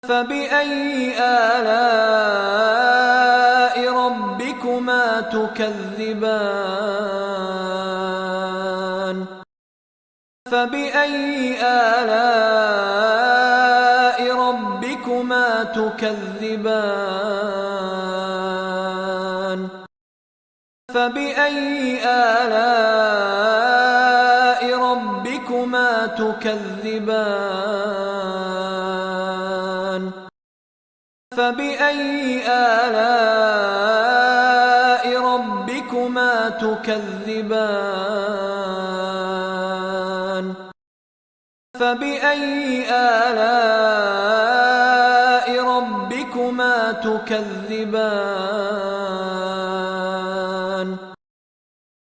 فبأي آلاء ربكما تكذبان فبأي آلاء ربكما تكذبان فبأي آلاء ربكما تكذبان فبأي آلاء ربكما تكذبان فبأي آلاء ربكما تكذبان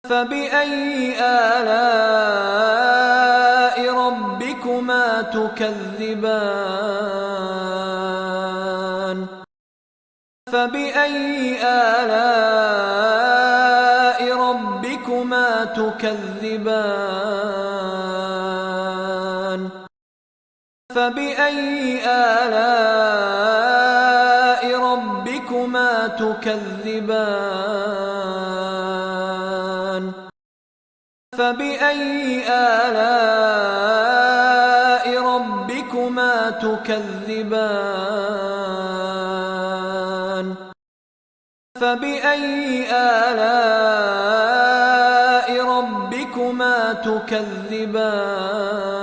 فبأي آلاء ربكما تكذبان فبأي آلاء ربكما تكذبان فبأي آلاء ربكما تكذبان فبأي آلاء ربكما تكذبان فبأي آلاء ربكما تكذبان